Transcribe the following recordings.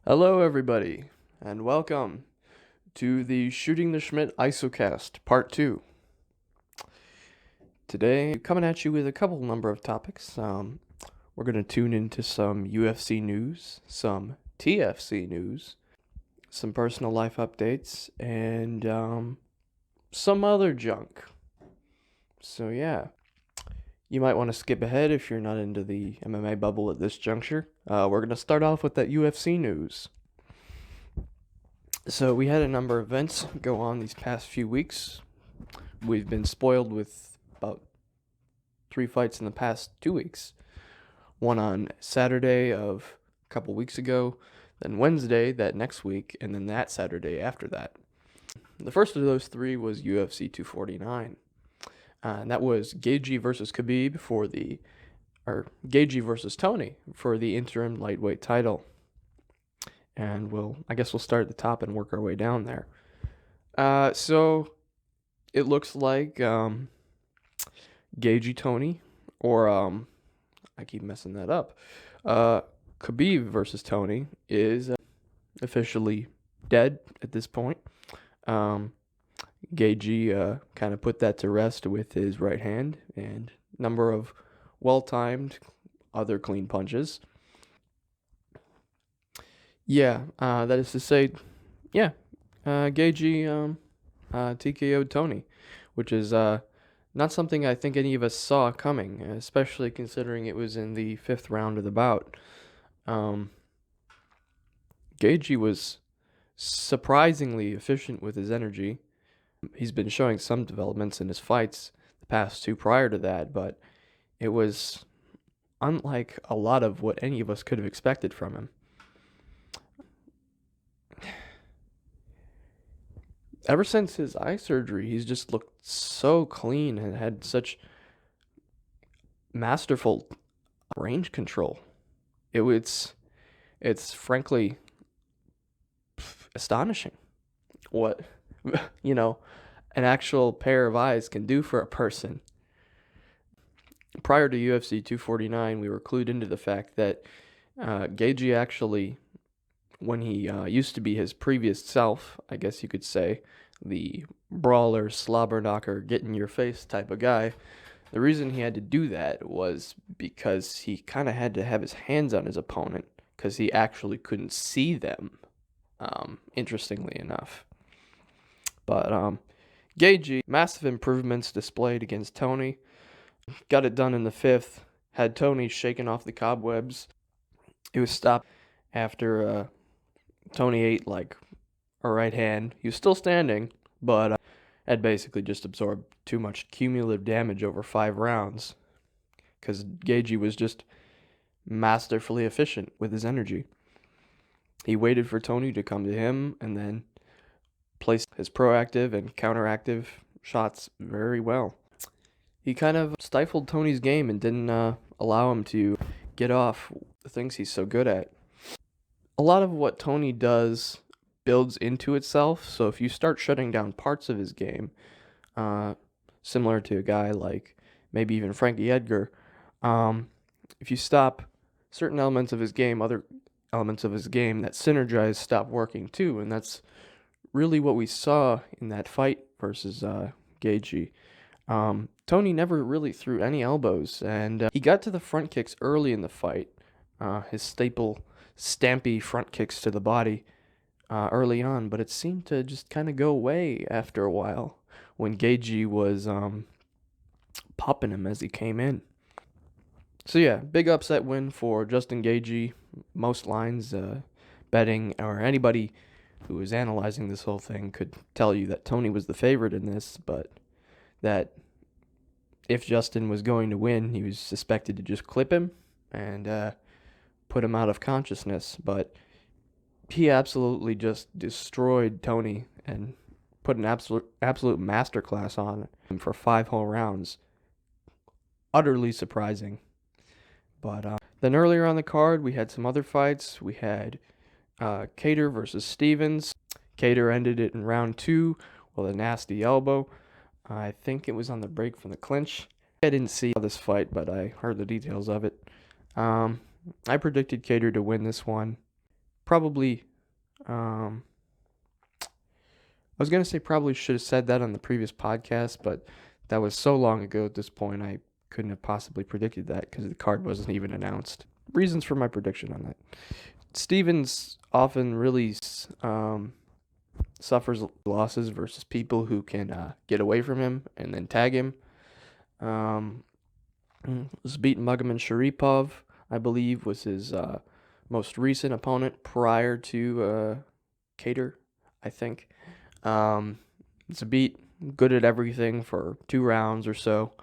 Hello, everybody, and welcome to the Shooting the Schmidt Isocast Part 2. Today, coming at you with a couple number of topics. We're going to tune into some UFC news, some TFC news, some personal life updates, and some other junk. So, yeah. You might want to skip ahead if you're not into the MMA bubble at this juncture. We're going to start off with that UFC news. So we had a number of events go on these past few weeks. We've been spoiled with about 3 fights in the past 2 weeks. One on Saturday of a couple weeks ago, then Wednesday that next week, and then that Saturday after that. The first of those 3 was UFC 249. And that was Gaethje versus Khabib Gaethje versus Tony for the interim lightweight title. And I guess we'll start at the top and work our way down there. So it looks like Gaethje Tony, or I keep messing that up. Khabib versus Tony is officially dead at this point. Gaethje kind of put that to rest with his right hand and number of well-timed other clean punches. Yeah, that is to say, Gaethje TKO'd Tony, which is not something I think any of us saw coming, especially considering it was in the 5th round of the bout. Gaethje was surprisingly efficient with his energy. He's been showing some developments in his fights the past 2 prior to that, but it was unlike a lot of what any of us could have expected from him. Ever since his eye surgery, he's just looked so clean and had such masterful range control. It's frankly astonishing what an actual pair of eyes can do for a person. Prior to UFC 249, we were clued into the fact that Gaethje actually, when he used to be his previous self, I guess you could say, the brawler, slobber knocker, get in your face type of guy, the reason he had to do that was because he kind of had to have his hands on his opponent because he actually couldn't see them, interestingly enough. But Gaethje, massive improvements displayed against Tony. Got it done in the 5th, had Tony shaking off the cobwebs. It was stopped after Tony ate like a right hand. He was still standing, but had basically just absorbed too much cumulative damage over 5 rounds because Gaethje was just masterfully efficient with his energy. He waited for Tony to come to him and then placed his proactive and counteractive shots very well. He kind of stifled Tony's game and didn't allow him to get off the things he's so good at. A lot of what Tony does builds into itself, so if you start shutting down parts of his game, similar to a guy like maybe even Frankie Edgar, if you stop certain elements of his game, other elements of his game that synergize stop working too, and that's really what we saw in that fight versus Gaethje. Tony never really threw any elbows, and he got to the front kicks early in the fight, his stampy front kicks to the body early on, but it seemed to just kind of go away after a while when Gaethje was popping him as he came in. So yeah, big upset win for Justin Gaethje. Most lines, betting, or anybody who was analyzing this whole thing could tell you that Tony was the favorite in this, but that if Justin was going to win, he was suspected to just clip him and put him out of consciousness, but he absolutely just destroyed Tony and put an absolute masterclass on him for 5 whole rounds. Utterly surprising. But then earlier on the card, we had some other fights. We had Kattar versus Stevens. Kattar ended it in round 2 with a nasty elbow. I think it was on the break from the clinch. I didn't see this fight, but I heard the details of it. I predicted Kattar to win this one. probably, I was going to say probably should have said that on the previous podcast, but that was so long ago at this point, I couldn't have possibly predicted that because the card wasn't even announced. Reasons for my prediction on that. Stevens often really suffers losses versus people who can get away from him and then tag him. Was beaten Magomed Sharipov, I believe, was his most recent opponent prior to Cater, I think. It's a beat, good at everything for 2 rounds or so,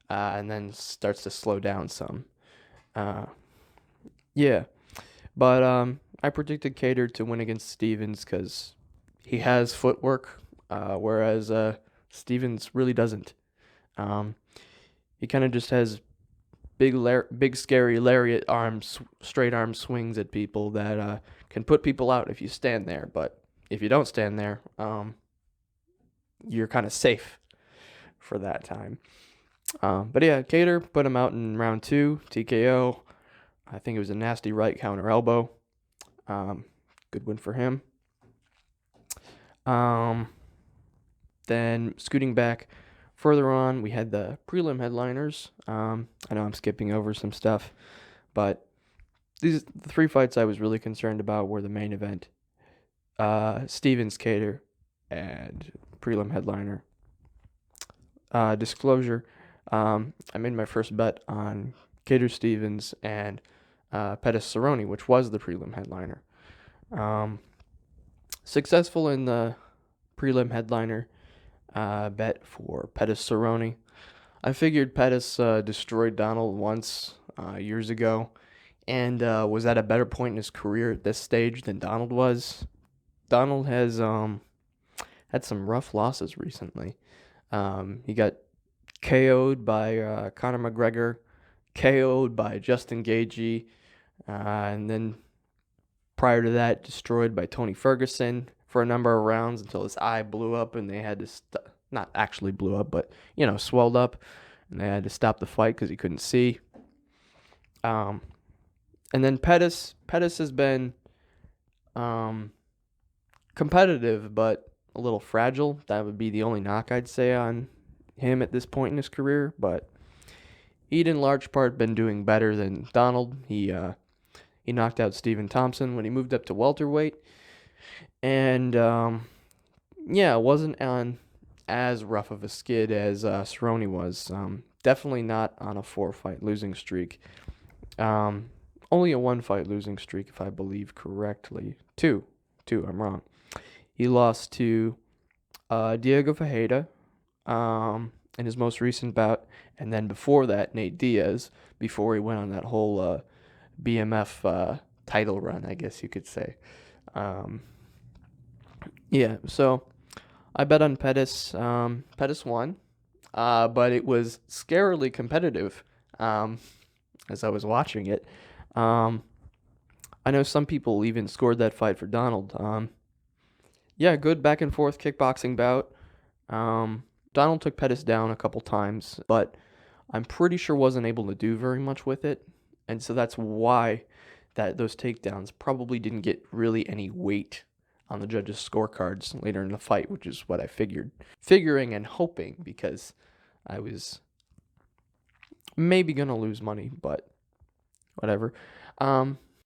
and then starts to slow down some. Yeah, but I predicted Cater to win against Stevens because he has footwork, whereas Stevens really doesn't. He kind of just has big scary lariat arms, straight arm swings at people that can put people out if you stand there. But if you don't stand there, you're kind of safe for that time. But yeah, Cater put him out in round 2, TKO. I think it was a nasty right counter elbow. Good win for him. Then scooting back further on, we had the prelim headliners. I know I'm skipping over some stuff, but the 3 fights I was really concerned about were the main event. Stevens, Cater, and prelim headliner. Disclosure, I made my first bet on Cater Stevens and Pettis Cerrone, which was the prelim headliner. Successful in the prelim headliner bet for Pettis Cerrone. I figured Pettis destroyed Donald once years ago and was at a better point in his career at this stage than Donald was. Donald has had some rough losses recently. He got KO'd by Conor McGregor, KO'd by Justin Gaethje, and then prior to that, destroyed by Tony Ferguson for a number of rounds until his eye blew up and they had to not actually blew up, but swelled up, and they had to stop the fight because he couldn't see. And then Pettis has been competitive, but a little fragile. That would be the only knock I'd say on him at this point in his career, but he'd in large part been doing better than Donald. He knocked out Stephen Thompson when he moved up to welterweight, and wasn't on as rough of a skid as Cerrone was. Definitely not on a 4-fight losing streak. Only a 1-fight losing streak, if I believe correctly. Two, I'm wrong. He lost to Diego Ferreira in his most recent bout, and then before that, Nate Diaz, before he went on that whole BMF title run, I guess you could say. So I bet on Pettis. Pettis won, but it was scarily competitive as I was watching it. I know some people even scored that fight for Donald. Good back and forth kickboxing bout. Donald took Pettis down a couple times, but I'm pretty sure wasn't able to do very much with it. And so that's why those takedowns probably didn't get really any weight on the judges' scorecards later in the fight, which is what I figuring and hoping, because I was maybe going to lose money, but whatever.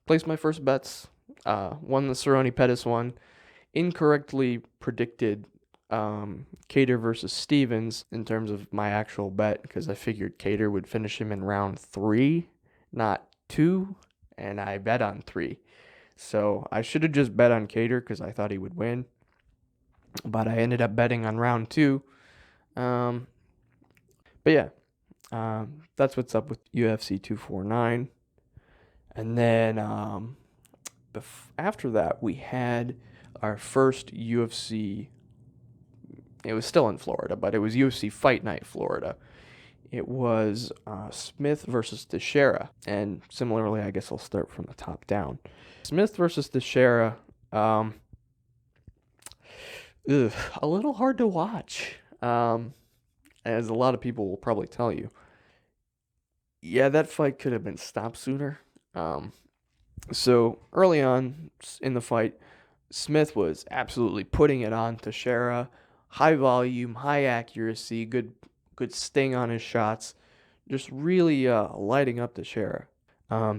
Placed my first bets, won the Cerrone-Pettis one, incorrectly predicted Cater versus Stevens in terms of my actual bet, because I figured Cater would finish him in round 3, not 2, and I bet on 3. So I should have just bet on Cater because I thought he would win, but I ended up betting on round 2. That's what's up with UFC 249. And then after that, we had our first UFC. It was still in Florida, but it was UFC Fight Night Florida. It was Smith versus Teixeira. And similarly, I guess I'll start from the top down. Smith versus Teixeira, a little hard to watch, as a lot of people will probably tell you. Yeah, that fight could have been stopped sooner. So early on in the fight, Smith was absolutely putting it on Teixeira. High volume, high accuracy, good sting on his shots. Just really lighting up Teixeira.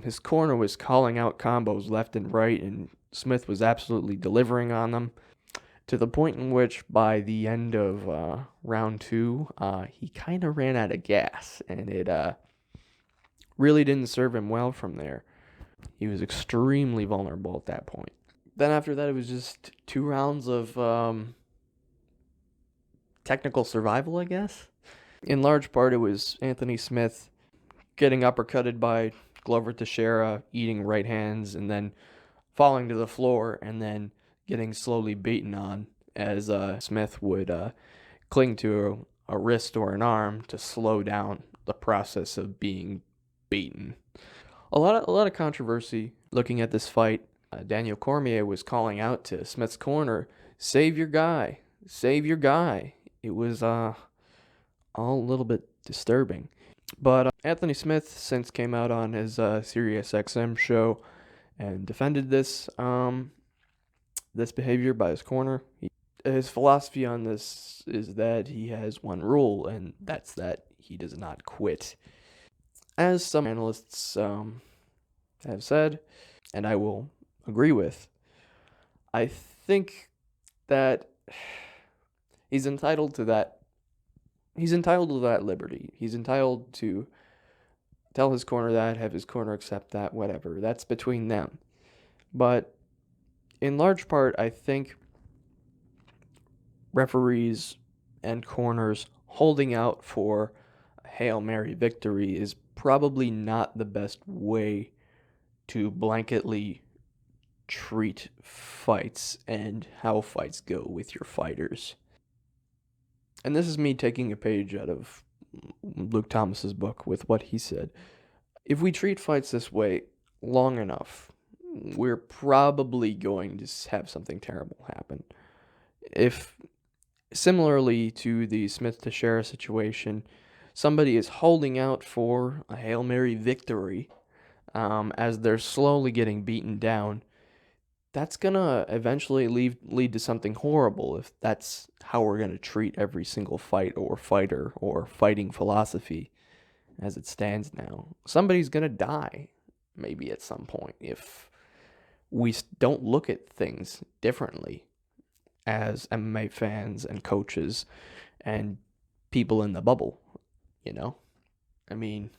His corner was calling out combos left and right, and Smith was absolutely delivering on them to the point in which by the end of round two, he kind of ran out of gas, and it really didn't serve him well from there. He was extremely vulnerable at that point. Then after that, it was just 2 rounds of technical survival, I guess. In large part, it was Anthony Smith getting uppercutted by Glover Teixeira, eating right hands, and then falling to the floor, and then getting slowly beaten on as Smith would cling to a wrist or an arm to slow down the process of being beaten. A lot of controversy looking at this fight. Daniel Cormier was calling out to Smith's corner, "Save your guy, save your guy." It was all a little bit disturbing. But Anthony Smith since came out on his Sirius XM show and defended this behavior by his corner. His philosophy on this is that he has one rule, and that's that he does not quit. As some analysts have said, and I will agree with, I think that he's entitled to that. He's entitled to that liberty. He's entitled to tell his corner that, have his corner accept that, whatever. That's between them. But in large part, I think referees and corners holding out for a Hail Mary victory is probably not the best way to blanketly treat fights and how fights go with your fighters. And this is me taking a page out of Luke Thomas's book with what he said. If we treat fights this way long enough, we're probably going to have something terrible happen. If, similarly to the Smith Teixeira situation, somebody is holding out for a Hail Mary victory as they're slowly getting beaten down, that's going to eventually lead to something horrible if that's how we're going to treat every single fight or fighter or fighting philosophy as it stands now. Somebody's going to die maybe at some point if we don't look at things differently as MMA fans and coaches and people in the bubble, you know? I mean,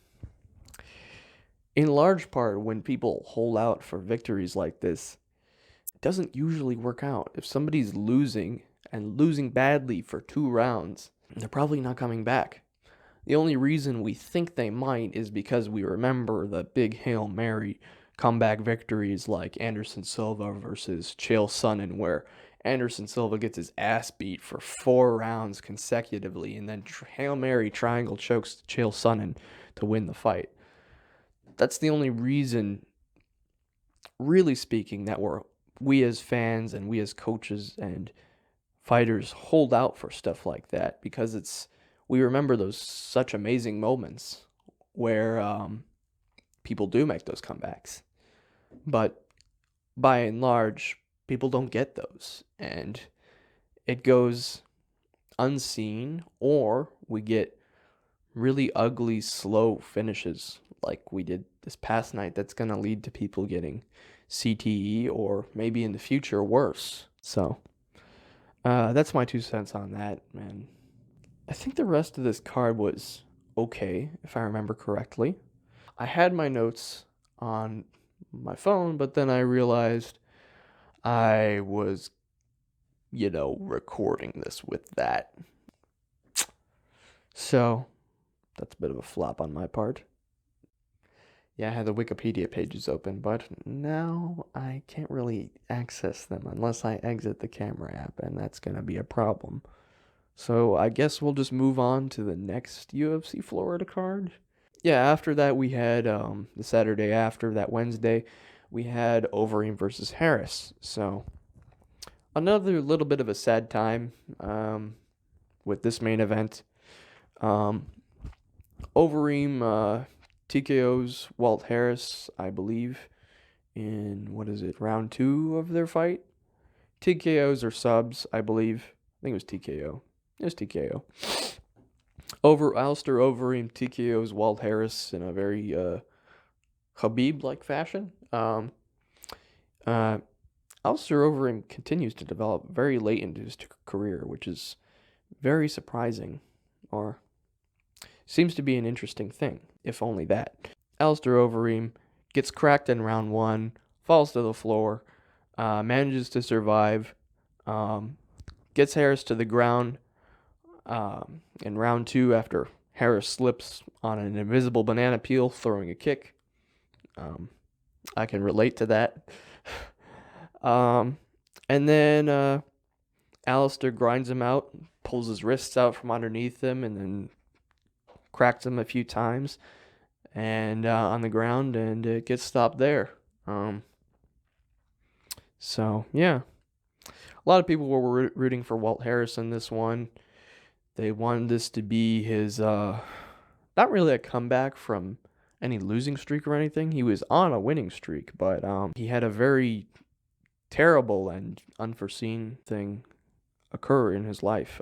in large part, when people hold out for victories like this, it doesn't usually work out. If somebody's losing and losing badly for 2 rounds, they're probably not coming back. The only reason we think they might is because we remember the big Hail Mary comeback victories like Anderson Silva versus Chael Sonnen, where Anderson Silva gets his ass beat for 4 rounds consecutively, and then Hail Mary triangle chokes Chael Sonnen to win the fight. That's the only reason, really speaking, that we as fans and we as coaches and fighters hold out for stuff like that, because we remember those such amazing moments where people do make those comebacks. But by and large, people don't get those, and it goes unseen, or we get really ugly, slow finishes like we did this past night that's going to lead to people getting CTE or maybe in the future worse. So that's my 2 cents on that, man. I think the rest of this card was okay, if I remember correctly. I had my notes on my phone, but then I realized I was, recording this with that. So that's a bit of a flop on my part. Yeah, I had the Wikipedia pages open, but now I can't really access them unless I exit the camera app, and that's going to be a problem. So I guess we'll just move on to the next UFC Florida card. Yeah, after that we had the Saturday after, that Wednesday, we had Overeem versus Harris. So another little bit of a sad time with this main event. Overeem TKO's Walt Harris, I believe, in, round 2 of their fight. TKOs or subs, I believe. I think it was TKO. It was TKO. Alistair Overeem TKOs Walt Harris in a very Khabib-like fashion. Alistair Overeem continues to develop very late into his career, which is very surprising, or seems to be an interesting thing, if only that. Alistair Overeem gets cracked in round 1, falls to the floor, manages to survive, gets Harris to the ground in round 2 after Harris slips on an invisible banana peel throwing a kick. I can relate to that. And then Alistair grinds him out, pulls his wrists out from underneath him, and then cracks him a few times and on the ground, and it gets stopped there. So, yeah. A lot of people were rooting for Walt Harris in this one. They wanted this to be his, not really a comeback from any losing streak or anything. He was on a winning streak, but he had a very terrible and unforeseen thing occur in his life.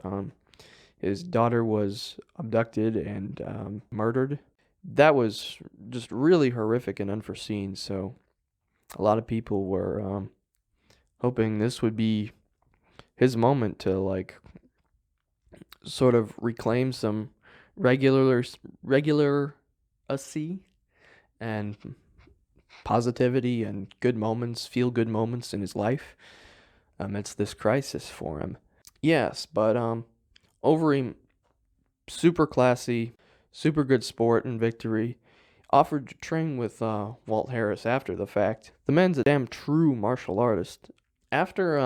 His daughter was abducted and murdered. That was just really horrific and unforeseen, so a lot of people were hoping this would be his moment to, like, sort of reclaim some regularity and positivity and good moments, feel good moments in his life amidst this crisis for him. Yes, but Overeem, super classy, super good sport and victory. Offered to train with Walt Harris after the fact. The man's a damn true martial artist. After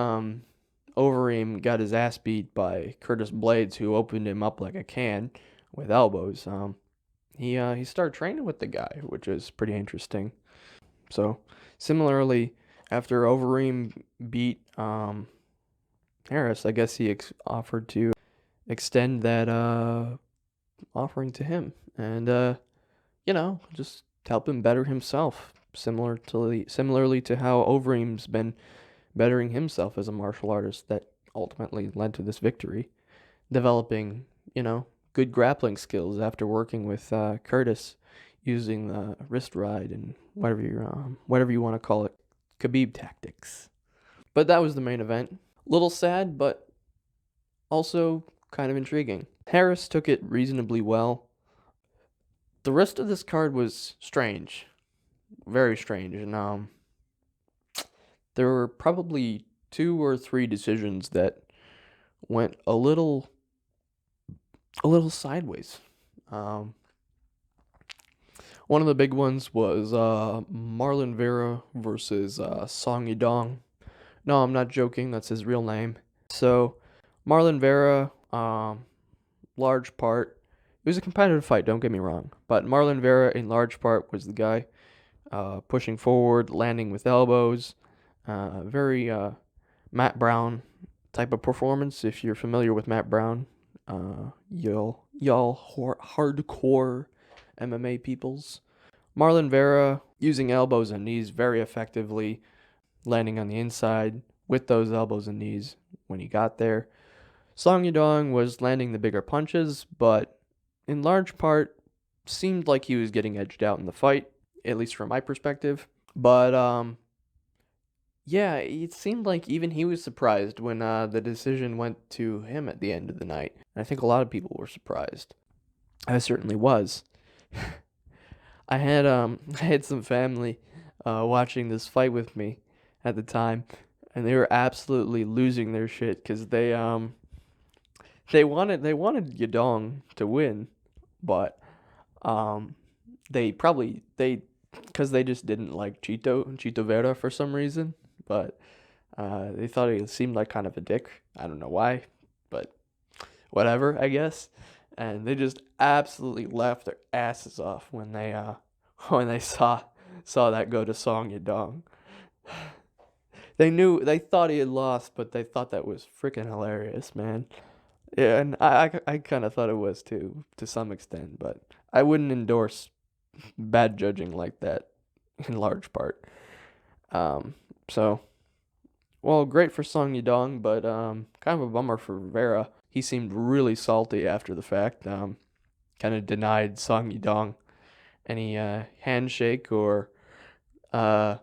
Overeem got his ass beat by Curtis Blades, who opened him up like a can with elbows, he started training with the guy, which is pretty interesting. So, similarly, after Overeem beat Harris, I guess he offered to extend that offering to him, and just help him better himself, similarly to how Overeem's been bettering himself as a martial artist. That ultimately led to this victory, developing good grappling skills after working with Curtis, using the wrist ride and whatever you want to call it, Khabib tactics. But that was the main event. Little sad, but also kind of intriguing. Harris took it reasonably well. The rest of this card was strange, very strange, and there were probably 2 or 3 decisions that went a little sideways. One of the big ones was Marlon Vera versus Song Yadong. No, I'm not joking. That's his real name. So, Marlon Vera, large part, it was a competitive fight, don't get me wrong. But Marlon Vera, in large part, was the guy pushing forward, landing with elbows. Very Matt Brown type of performance. If you're familiar with Matt Brown, y'all hardcore MMA peoples. Marlon Vera using elbows and knees very effectively, landing on the inside with those elbows and knees when he got there. Song Yadong was landing the bigger punches, but in large part seemed like he was getting edged out in the fight, at least from my perspective. But yeah, it seemed like even he was surprised when the decision went to him at the end of the night. And I think a lot of people were surprised. I certainly was. I had some family watching this fight with me at the time, and they were absolutely losing their shit because they wanted Yadong to win, but because they just didn't like Chito Vera for some reason, but they thought he seemed like kind of a dick. I don't know why, but whatever, I guess. And they just absolutely laughed their asses off when they saw that go to Song Yadong. They thought he had lost, but they thought that was freaking hilarious, man. Yeah, and I kind of thought it was too, to some extent, but I wouldn't endorse bad judging like that in large part. So, well, great for Song Yadong, but kind of a bummer for Vera. He seemed really salty after the fact. Kind of denied Song Yadong any handshake or uh,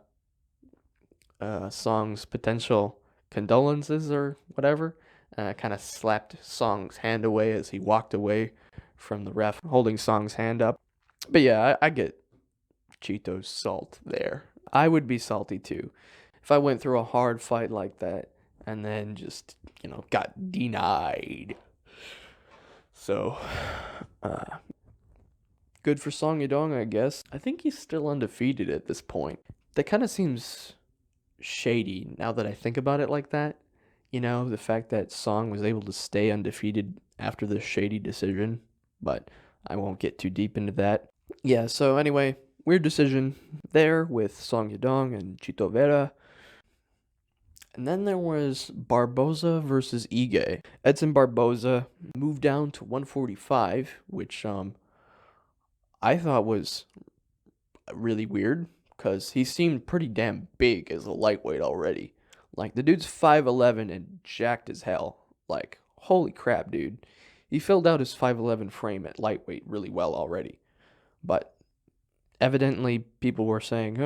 Song's potential condolences or whatever. Kind of slapped Song's hand away as he walked away from the ref, holding Song's hand up. But yeah, I get Cheeto's salt there. I would be salty too if I went through a hard fight like that and then just, got denied. So, good for Song Yadong, I guess. I think he's still undefeated at this point. That kind of seems shady now that I think about it like that. The fact that Song was able to stay undefeated after this shady decision, but I won't get too deep into that. Yeah, so anyway, weird decision there with Song Yadong and Chito Vera. And then there was Barboza versus Ige. Edson Barboza moved down to 145, which I thought was really weird because he seemed pretty damn big as a lightweight already. Like, the dude's 5'11 and jacked as hell. Like, holy crap, dude. He filled out his 5'11 frame at lightweight really well already. But evidently, people were saying,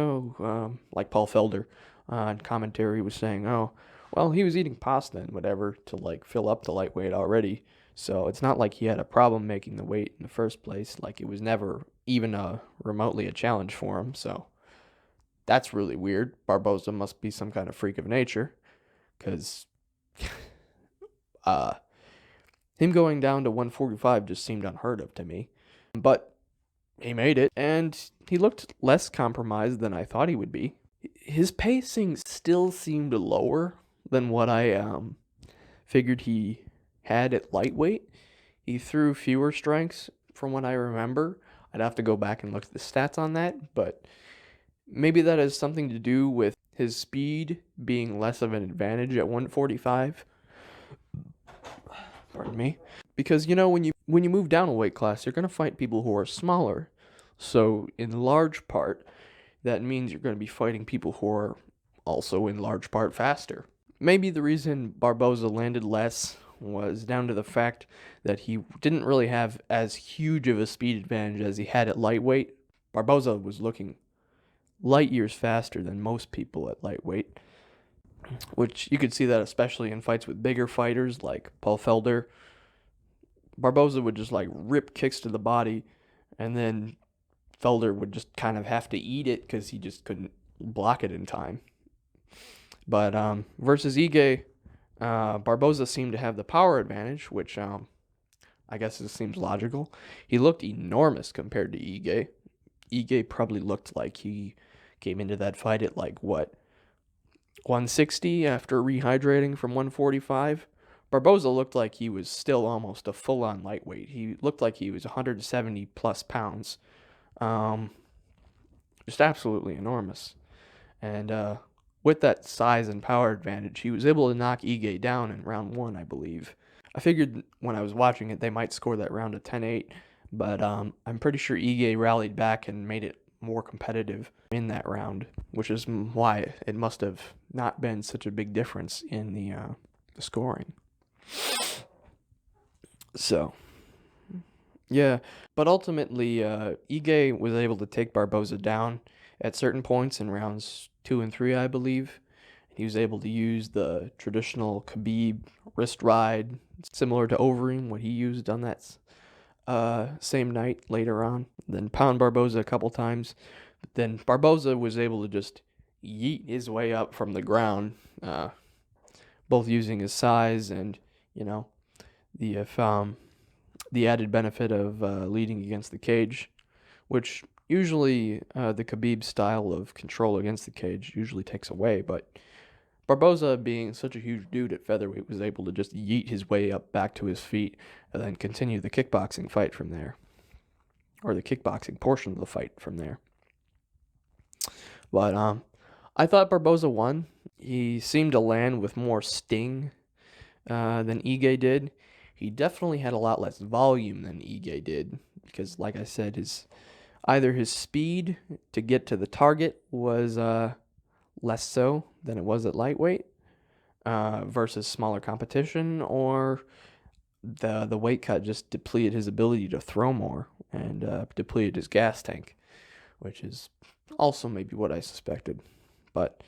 like Paul Felder on commentary was saying, well, he was eating pasta and whatever to, like, fill up the lightweight already. So it's not like he had a problem making the weight in the first place. Like, it was never even remotely a challenge for him. So that's really weird. Barboza must be some kind of freak of nature, because him going down to 145 just seemed unheard of to me. But he made it, and he looked less compromised than I thought he would be. His pacing still seemed lower than what I figured he had at lightweight. He threw fewer strikes from what I remember. I'd have to go back and look at the stats on that, but maybe that has something to do with his speed being less of an advantage at 145. Pardon me. Because, when you move down a weight class, you're going to fight people who are smaller. So, in large part, that means you're going to be fighting people who are also in large part faster. Maybe the reason Barboza landed less was down to the fact that he didn't really have as huge of a speed advantage as he had at lightweight. Barboza was looking light years faster than most people at lightweight, which you could see that especially in fights with bigger fighters like Paul Felder. Barboza would just like rip kicks to the body, and then Felder would just kind of have to eat it because he just couldn't block it in time. But versus Ige, Barboza seemed to have the power advantage, which I guess it seems logical. He looked enormous compared to Ige. Ige probably looked like he came into that fight at 160 after rehydrating from 145. Barboza looked like he was still almost a full-on lightweight. He looked like he was 170 plus pounds. Just absolutely enormous. And with that size and power advantage, he was able to knock Ige down in round 1, I believe. I figured when I was watching it, they might score that round a 10-8, but I'm pretty sure Ige rallied back and made it more competitive in that round, which is why it must have not been such a big difference in the scoring. So, yeah, but ultimately, Ige was able to take Barboza down at certain points in rounds 2 and 3, I believe. He was able to use the traditional Khabib wrist ride, similar to Overeem, what he used on that same night later on. Then pound Barboza a couple times. But then Barboza was able to just yeet his way up from the ground, both using his size and, the added benefit of leading against the cage, which usually the Khabib style of control against the cage usually takes away, but Barboza, being such a huge dude at featherweight, was able to just yeet his way up back to his feet and then continue the kickboxing fight from there, or the kickboxing portion of the fight from there. But I thought Barboza won. He seemed to land with more sting than Ige did. He definitely had a lot less volume than Ige did because, like I said, either his speed to get to the target was less so than it was at lightweight versus smaller competition, or the weight cut just depleted his ability to throw more and depleted his gas tank, which is also maybe what I suspected. But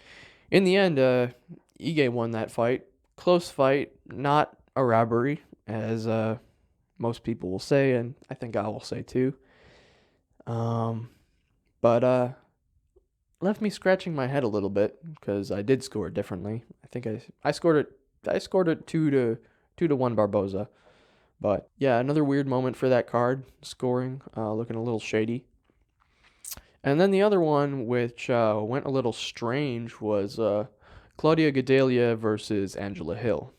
in the end, Ige won that fight. Close fight, not a robbery, as most people will say, and I think I will say too. But left me scratching my head a little bit because I did score it differently. I think I scored it. I scored it 2-1 Barboza. But yeah, another weird moment for that card, scoring, looking a little shady. And then the other one, which went a little strange, was Claudia Gadelha versus Angela Hill.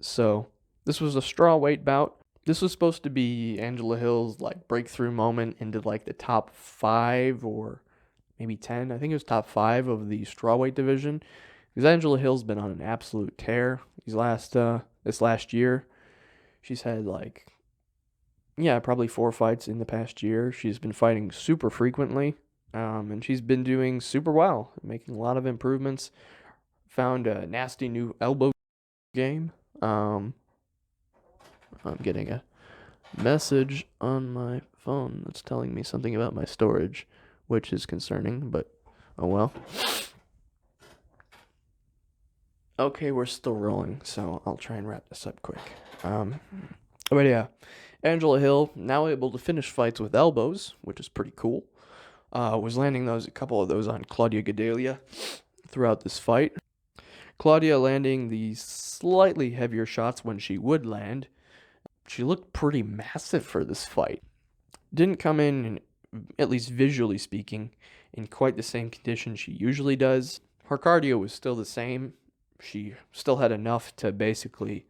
So this was a straw weight bout. This was supposed to be Angela Hill's like breakthrough moment into like the top 5 or maybe 10. I think it was top 5 of the strawweight division. Because Angela Hill's been on an absolute tear this last year. She's had probably 4 fights in the past year. She's been fighting super frequently, and she's been doing super well, making a lot of improvements. Found a nasty new elbow game. I'm getting a message on my phone that's telling me something about my storage, which is concerning, but oh well. Okay, we're still rolling, so I'll try and wrap this up quick. But yeah, Angela Hill now able to finish fights with elbows, which is pretty cool. Was landing a couple of those on Claudia Gadelha throughout this fight. Claudia landing the slightly heavier shots when she would land. She looked pretty massive for this fight. Didn't come in, at least visually speaking, in quite the same condition she usually does. Her cardio was still the same. She still had enough to basically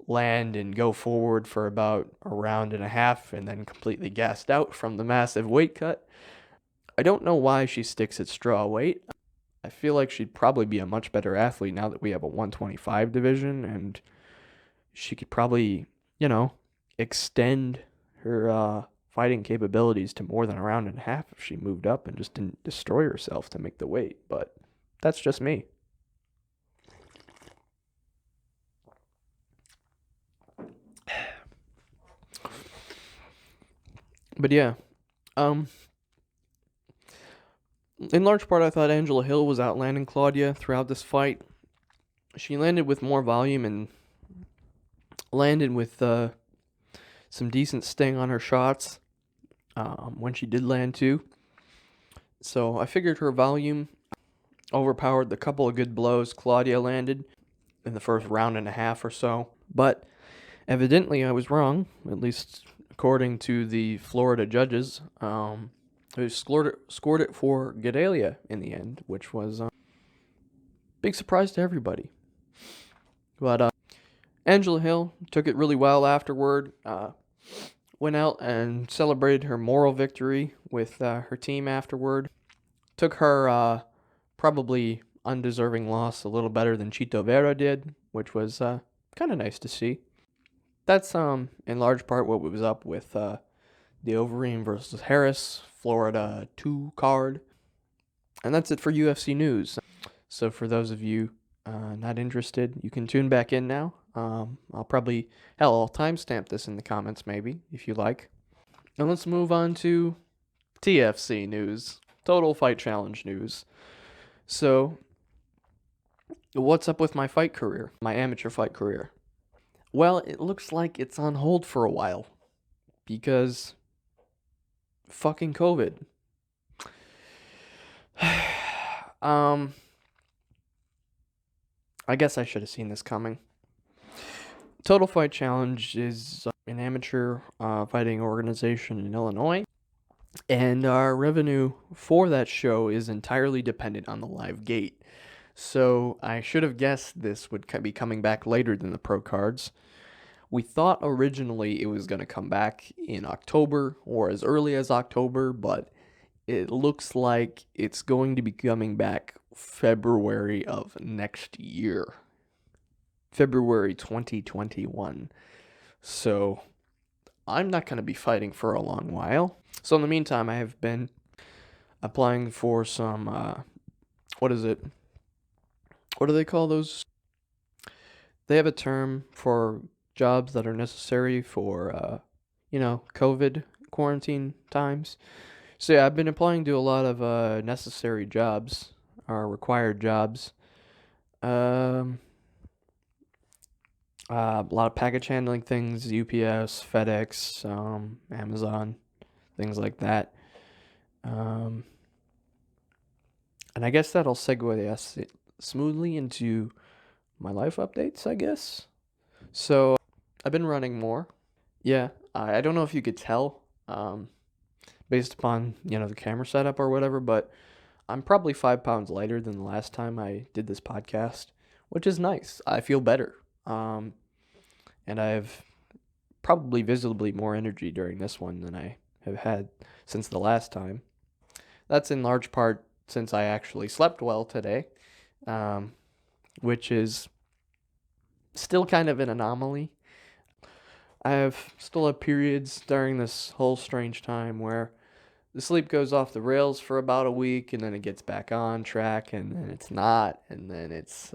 land and go forward for about a round and a half and then completely gassed out from the massive weight cut. I don't know why she sticks at straw weight. I feel like she'd probably be a much better athlete now that we have a 125 division, and she could probably, extend her fighting capabilities to more than a round and a half if she moved up and just didn't destroy herself to make the weight. But that's just me. But yeah, in large part, I thought Angela Hill was outlanding Claudia throughout this fight. She landed with more volume and landed with some decent sting on her shots when she did land too. So I figured her volume overpowered the couple of good blows Claudia landed in the first round and a half or so. But evidently I was wrong, at least according to the Florida judges, who scored it for Gadelha in the end, which was a big surprise to everybody. But Angela Hill took it really well afterward, went out and celebrated her moral victory with her team afterward. Took her probably undeserving loss a little better than Chito Vera did, which was kind of nice to see. That's in large part what was up with the Overeem versus Harris Florida 2 card. And that's it for UFC news. So for those of you not interested, you can tune back in now. I'll timestamp this in the comments maybe, if you like. And let's move on to TFC news, Total Fight Challenge news. So, what's up with my fight career, my amateur fight career? Well, it looks like it's on hold for a while because fucking COVID. I guess I should have seen this coming. Total Fight Challenge is an amateur fighting organization in Illinois, and our revenue for that show is entirely dependent on the live gate. So I should have guessed this would be coming back later than the pro cards. We thought originally it was going to come back in October or as early as October, but it looks like it's going to be coming back February of next year. February 2021. So I'm not going to be fighting for a long while. So in the meantime, I have been applying for some what is it? What do they call those? They have a term for jobs that are necessary for, COVID quarantine times. So yeah, I've been applying to a lot of necessary jobs or required jobs. Um, a lot of package handling things, UPS, FedEx, Amazon, things like that. Um, and I guess that'll segue us smoothly into my life updates, I guess. So I've been running more. Yeah, I don't know if you could tell, based upon, the camera setup or whatever, but I'm probably 5 pounds lighter than the last time I did this podcast, which is nice. I feel better. And I've probably visibly more energy during this one than I have had since the last time. That's in large part since I actually slept well today, um, which is still kind of an anomaly. Still have periods during this whole strange time where the sleep goes off the rails for about a week and then it gets back on track and then it's not and then it's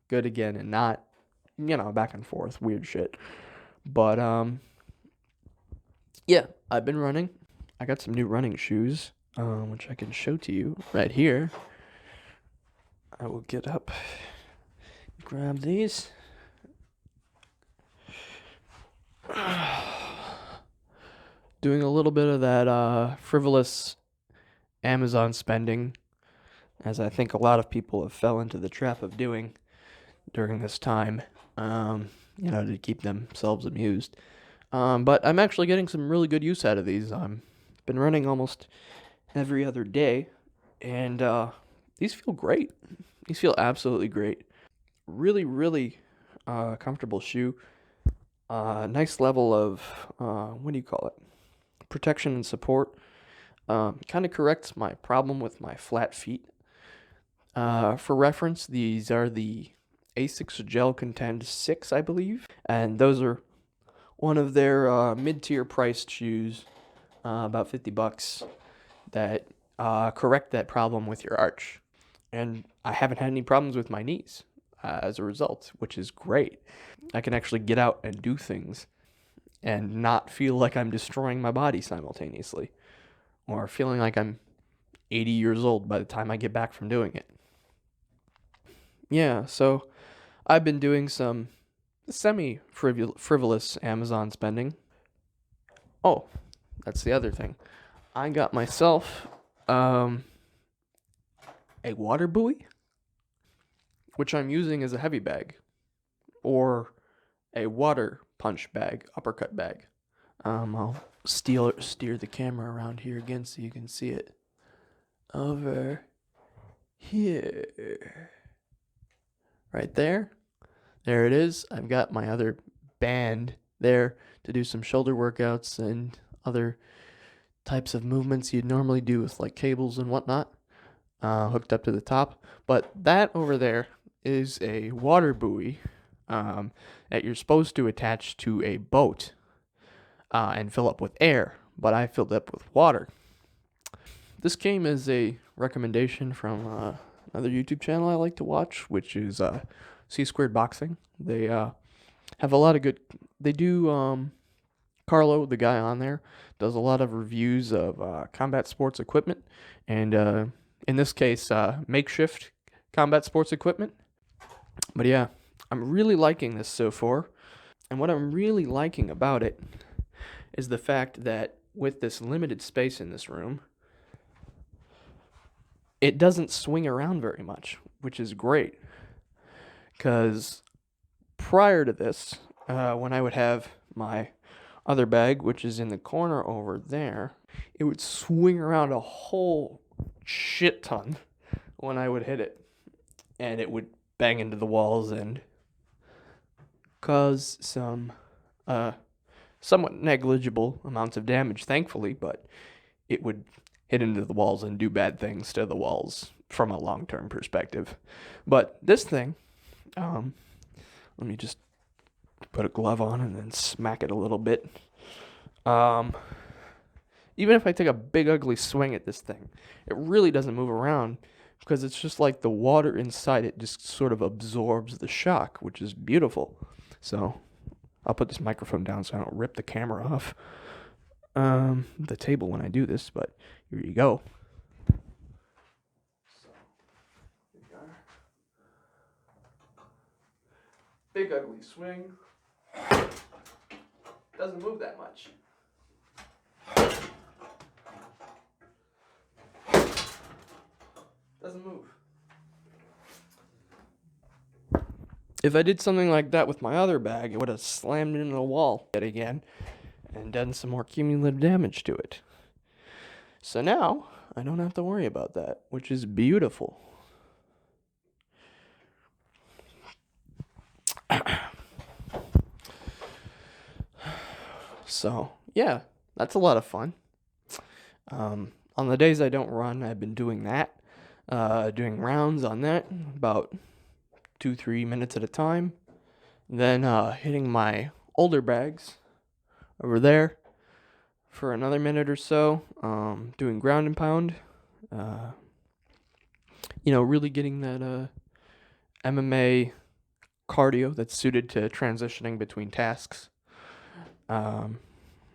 good again and not, back and forth, weird shit. But yeah, I've been running. I got some new running shoes, which I can show to you right here. I will get up, grab these. Doing a little bit of that frivolous Amazon spending, as I think a lot of people have fell into the trap of doing during this time, to keep themselves amused. But I'm actually getting some really good use out of these. Been running almost every other day, and these feel great. These feel absolutely great. Really, really comfortable shoe. Nice level of, what do you call it? Protection and support. Kind of corrects my problem with my flat feet. For reference, these are the Asics Gel Contend 6, I believe. And those are one of their mid-tier priced shoes, about $50, that correct that problem with your arch. And I haven't had any problems with my knees as a result, which is great. I can actually get out and do things and not feel like I'm destroying my body simultaneously or feeling like I'm 80 years old by the time I get back from doing it. Yeah, so I've been doing some semi-frivolous Amazon spending. Oh, that's the other thing. I got myself a water buoy, which I'm using as a heavy bag, or a water punch bag, uppercut bag. I'll steer the camera around here again so you can see it. Over here. Right there. There it is. I've got my other band there to do some shoulder workouts and other types of movements you'd normally do with like cables and whatnot, hooked up to the top. But that over there is a water buoy that you're supposed to attach to a boat and fill up with air, but I filled up with water. This came as a recommendation from another YouTube channel I like to watch, which is csquaredboxing. They have a lot of good. They do. Carlo, the guy on there, does a lot of reviews of combat sports equipment, and in this case, makeshift combat sports equipment. But yeah, I'm really liking this so far, and what I'm really liking about it is the fact that with this limited space in this room, it doesn't swing around very much, which is great. Because prior to this, when I would have my other bag, which is in the corner over there, it would swing around a whole shit ton when I would hit it. And it would bang into the walls and cause some somewhat negligible amounts of damage, thankfully, but it would hit into the walls and do bad things to the walls from a long-term perspective. But this thing, let me just put a glove on and then smack it a little bit. Even if I take a big ugly swing at this thing, it really doesn't move around because it's just like the water inside it just sort of absorbs the shock, which is beautiful. So I'll put this microphone down so I don't rip the camera off the table when I do this, but here you go. Big ugly swing. Doesn't move that much. Doesn't move. If I did something like that with my other bag, it would have slammed into the wall yet again and done some more cumulative damage to it. So now I don't have to worry about that, which is beautiful. So yeah, that's a lot of fun. On the days I don't run, I've been doing that, doing rounds on that, about 2-3 minutes at a time. Then hitting my older bags over there for another minute or so, doing ground and pound. Really getting that MMA cardio that's suited to transitioning between tasks,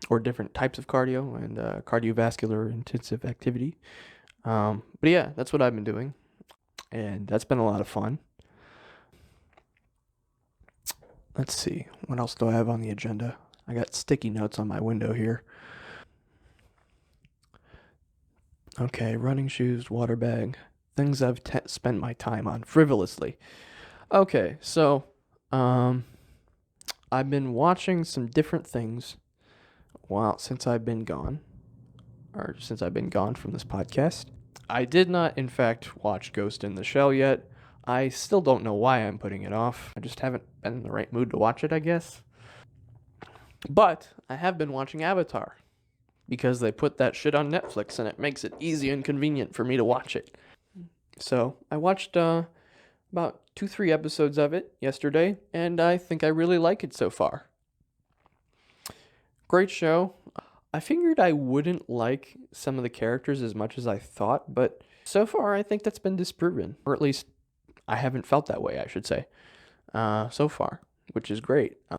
or different types of cardio and cardiovascular intensive activity. But yeah, that's what I've been doing, and that's been a lot of fun. Let's see, what else do I have on the agenda? I got sticky notes on my window here. Okay, running shoes, water bag, things I've spent my time on frivolously. Okay, so I've been watching some different things since I've been gone from this podcast. I did not, in fact, watch Ghost in the Shell yet. I still don't know why I'm putting it off. I just haven't been in the right mood to watch it, I guess. But I have been watching Avatar, because they put that shit on Netflix and it makes it easy and convenient for me to watch it. So I watched about 2-3 episodes of it yesterday, and I think I really like it so far. Great show. I figured I wouldn't like some of the characters as much as I thought, but so far I think that's been disproven. Or at least I haven't felt that way, I should say, so far, which is great. A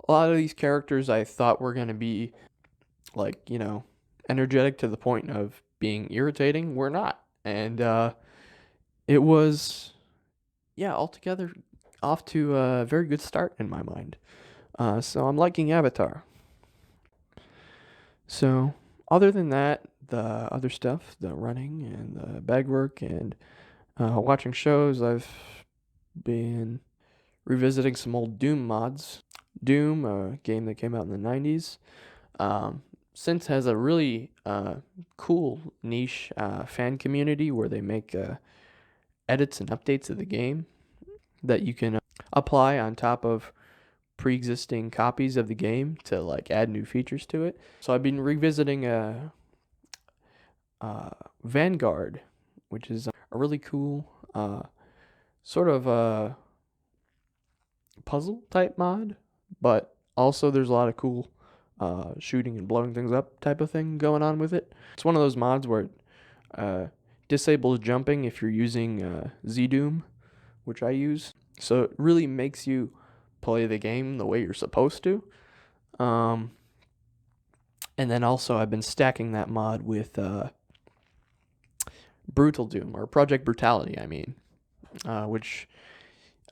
lot of these characters I thought were going to be, energetic to the point of being irritating, were not. And it was, altogether off to a very good start in my mind. So I'm liking Avatar. So other than that, the other stuff, the running and the bag work and watching shows, I've been revisiting some old Doom mods. Doom, a game that came out in the 90s, since has a really cool niche fan community where they make edits and updates of the game that you can apply on top of pre-existing copies of the game to add new features to it. So I've been revisiting Vanguard, which is a really cool sort of puzzle type mod, but also there's a lot of cool shooting and blowing things up type of thing going on with it. It's one of those mods where it disables jumping if you're using Z-Doom, which I use. So it really makes you play the game the way you're supposed to. And then also I've been stacking that mod with Brutal Doom, or Project Brutality, which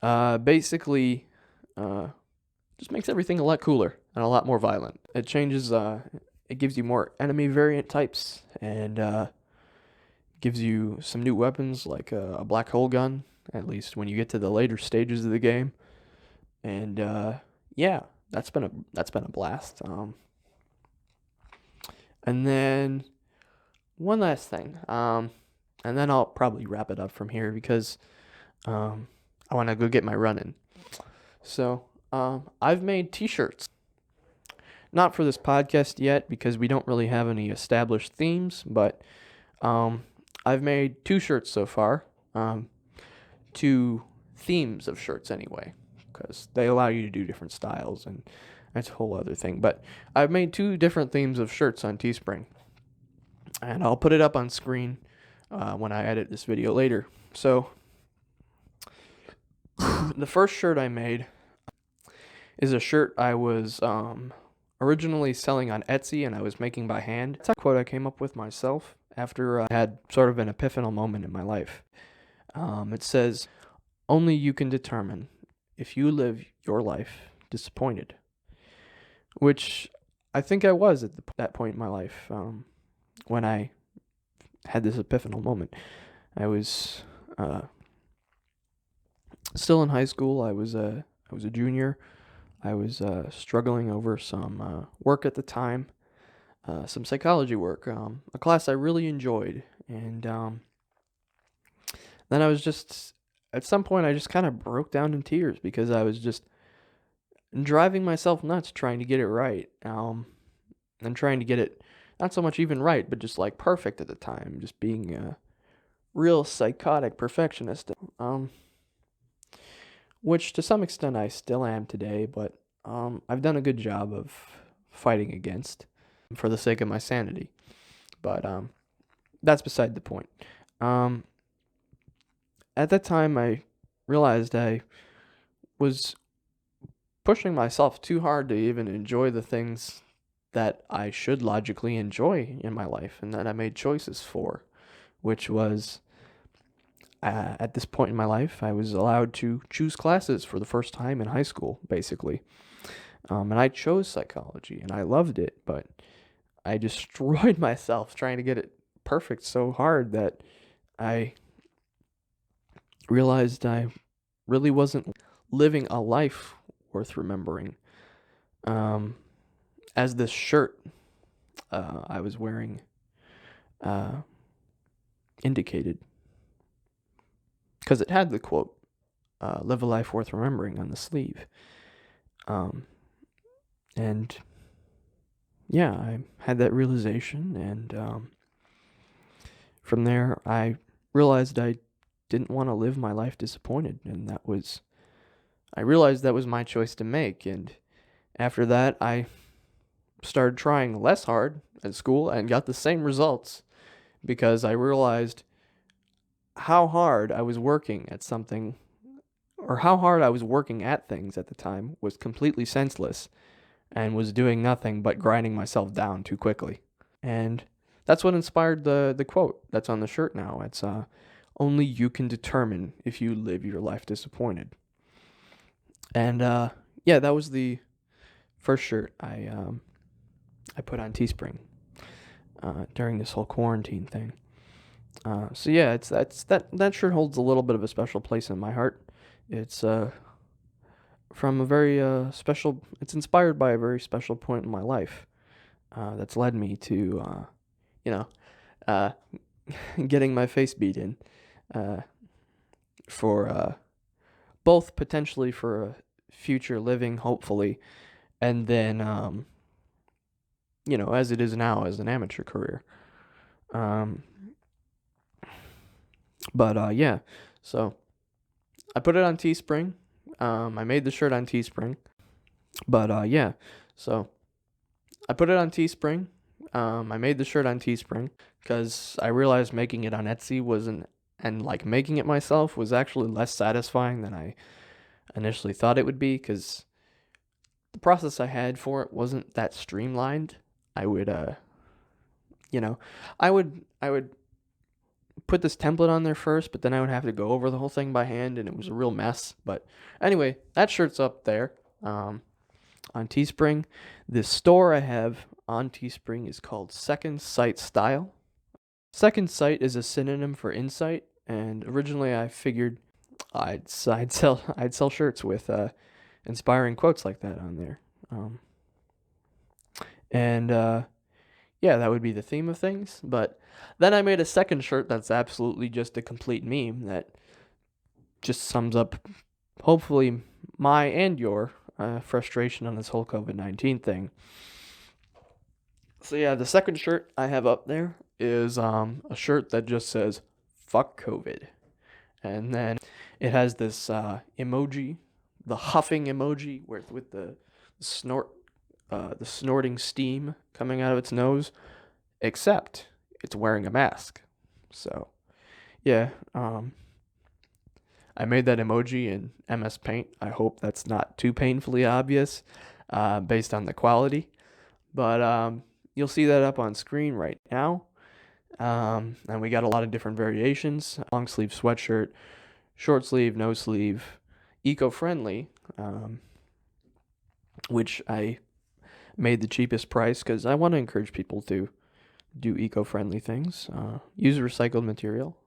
basically just makes everything a lot cooler and a lot more violent. It changes, it gives you more enemy variant types, and gives you some new weapons like a black hole gun, at least when you get to the later stages of the game. And that's been a blast. And then one last thing, and then I'll probably wrap it up from here because I want to go get my run in. So I've made t-shirts. Not for this podcast yet because we don't really have any established themes, but I've made 2 shirts so far. 2 themes of shirts anyway, because they allow you to do different styles, and that's a whole other thing. But I've made 2 different themes of shirts on Teespring, and I'll put it up on screen when I edit this video later. So the first shirt I made is a shirt I was originally selling on Etsy and I was making by hand. It's a quote I came up with myself after I had sort of an epiphanal moment in my life. It says, "Only you can determine if you live your life disappointed," which I think I was at that point in my life when I had this epiphanal moment. I was still in high school. I was a junior. I was struggling over some work at the time, some psychology work, a class I really enjoyed, and then I was just at some point I just kind of broke down in tears because I was just driving myself nuts trying to get it right, and trying to get it not so much even right, but just like perfect at the time, just being a real psychotic perfectionist, which to some extent I still am today, but I've done a good job of fighting against for the sake of my sanity. But that's beside the point. At that time, I realized I was pushing myself too hard to even enjoy the things that I should logically enjoy in my life and that I made choices for, which was at this point in my life, I was allowed to choose classes for the first time in high school, basically. And I chose psychology and I loved it, but I destroyed myself trying to get it perfect so hard that I realized I really wasn't living a life worth remembering. As this shirt I was wearing indicated, because it had the quote, "Live a life worth remembering" on the sleeve. And yeah, I had that realization, and from there, I realized I didn't want to live my life disappointed, and I realized that was my choice to make, and after that, I started trying less hard at school and got the same results because I realized how hard I was working at something, or how hard I was working at things at the time was completely senseless and was doing nothing but grinding myself down too quickly. And that's what inspired the quote that's on the shirt now. It's "Only you can determine if you live your life disappointed." And yeah, that was the first shirt I put on Teespring during this whole quarantine thing. So yeah, that shirt holds a little bit of a special place in my heart. It's from a very special. It's inspired by a very special point in my life that's led me to you know uh, getting my face beat in for both potentially for a future living, hopefully, and then as it is now as an amateur career. But yeah, so I put it on Teespring. I made the shirt on Teespring. But yeah, so I put it on Teespring. I made the shirt on Teespring because I realized making it on Etsy and like making it myself was actually less satisfying than I initially thought it would be, because the process I had for it wasn't that streamlined. I would I would put this template on there first, but then I would have to go over the whole thing by hand, and it was a real mess. But anyway, that shirt's up there on Teespring. The store I have on Teespring is called Second Sight Style. Second Sight is a synonym for insight, and originally I figured I'd sell shirts with inspiring quotes like that on there. And yeah, that would be the theme of things. But then I made a second shirt that's absolutely just a complete meme that just sums up, hopefully, my and your frustration on this whole COVID-19 thing. So yeah, the second shirt I have up there is a shirt that just says "fuck COVID," and then it has this emoji, the huffing emoji, with the snorting steam coming out of its nose, except it's wearing a mask. So yeah, I made that emoji in MS Paint. I hope that's not too painfully obvious, based on the quality. But you'll see that up on screen right now. And we got a lot of different variations: long sleeve sweatshirt, short sleeve, no sleeve, eco-friendly, which I made the cheapest price because I want to encourage people to do eco-friendly things, use recycled material.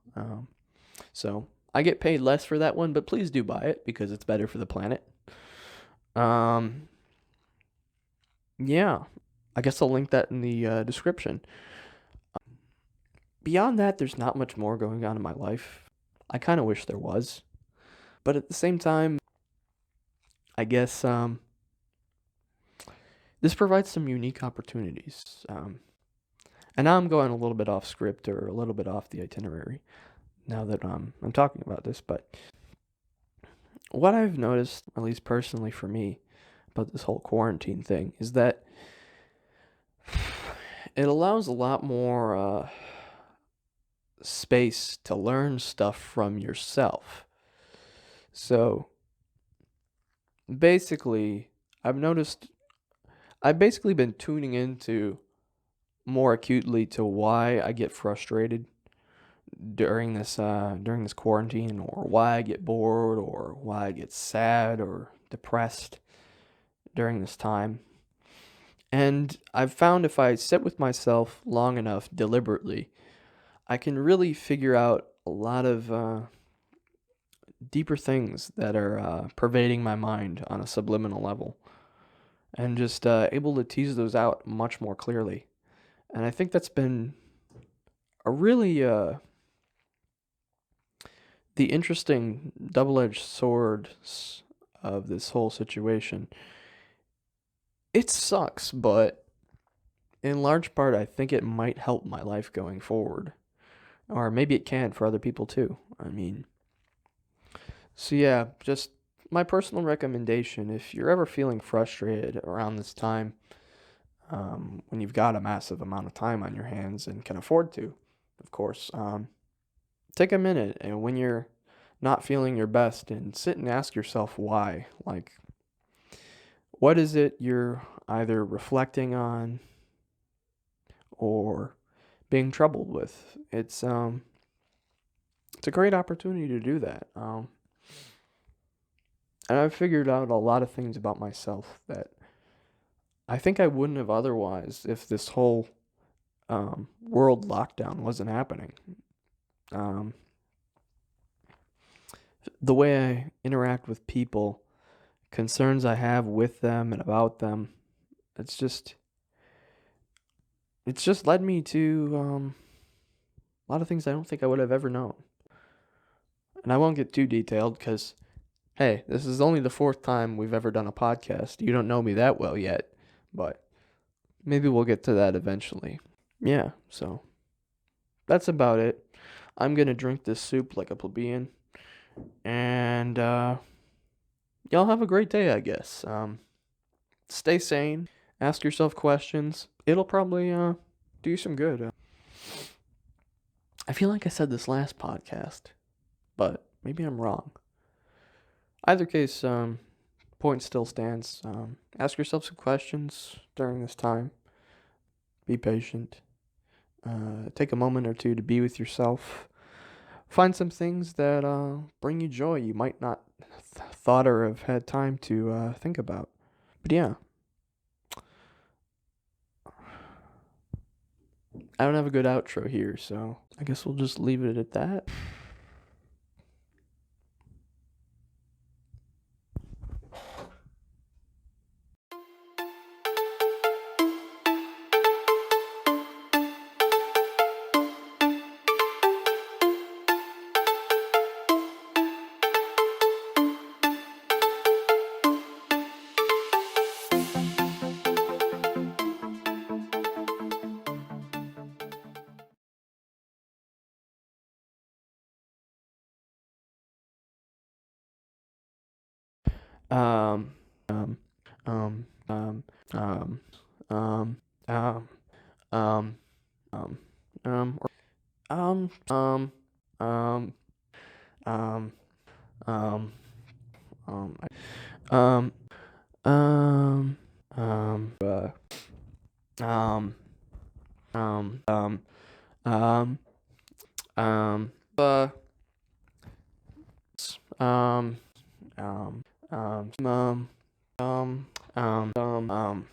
So I get paid less for that one, but please do buy it because it's better for the planet. Um, yeah, I guess I'll link that in the description. Beyond that, there's not much more going on in my life. I kind of wish there was, but at the same time, I guess this provides some unique opportunities. And now I'm going a little bit off script or a little bit off the itinerary now that I'm talking about this, but what I've noticed, at least personally for me, about this whole quarantine thing is that it allows a lot more space to learn stuff from yourself. So basically, I've noticed I've basically been tuning into more acutely to why I get frustrated during this quarantine, or why I get bored, or why I get sad or depressed during this time. And I've found if I sit with myself long enough deliberately, I can really figure out a lot of deeper things that are pervading my mind on a subliminal level, and just able to tease those out much more clearly. And I think that's been a really the interesting double-edged sword of this whole situation. It sucks, but in large part, I think it might help my life going forward. Or maybe it can for other people too. I mean, so yeah, just my personal recommendation: if you're ever feeling frustrated around this time, when you've got a massive amount of time on your hands and can afford to, of course, take a minute and when you're not feeling your best, and sit and ask yourself why. Like, what is it you're either reflecting on or being troubled with? It's a great opportunity to do that. And I've figured out a lot of things about myself that I think I wouldn't have otherwise if this whole world lockdown wasn't happening. Um, the way I interact with people, concerns I have with them and about them, it's just it's just led me to a lot of things I don't think I would have ever known. And I won't get too detailed because, hey, this is only the fourth time we've ever done a podcast. You don't know me that well yet, but maybe we'll get to that eventually. Yeah, so that's about it. I'm gonna drink this soup like a plebeian, and y'all have a great day, I guess. Stay sane, ask yourself questions. It'll probably do you some good. I feel like I said this last podcast, but maybe I'm wrong. Either case, point still stands. Ask yourself some questions during this time. Be patient. Take a moment or two to be with yourself. Find some things that bring you joy you might not thought or have had time to think about. But yeah, I don't have a good outro here, so I guess we'll just leave it at that. Um, um, um, um, um, um, um, um, um, or, um, um, um, um, um, um, um, um, um, um, uh, um, um, um, um,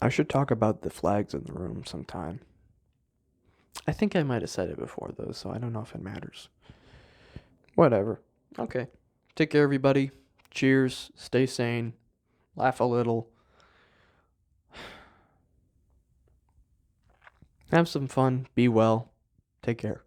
I should talk about the flags in the room sometime. I think I might have said it before, though, so I don't know if it matters. Whatever. Okay. Take care, everybody. Cheers. Stay sane. Laugh a little. Have some fun. Be well. Take care.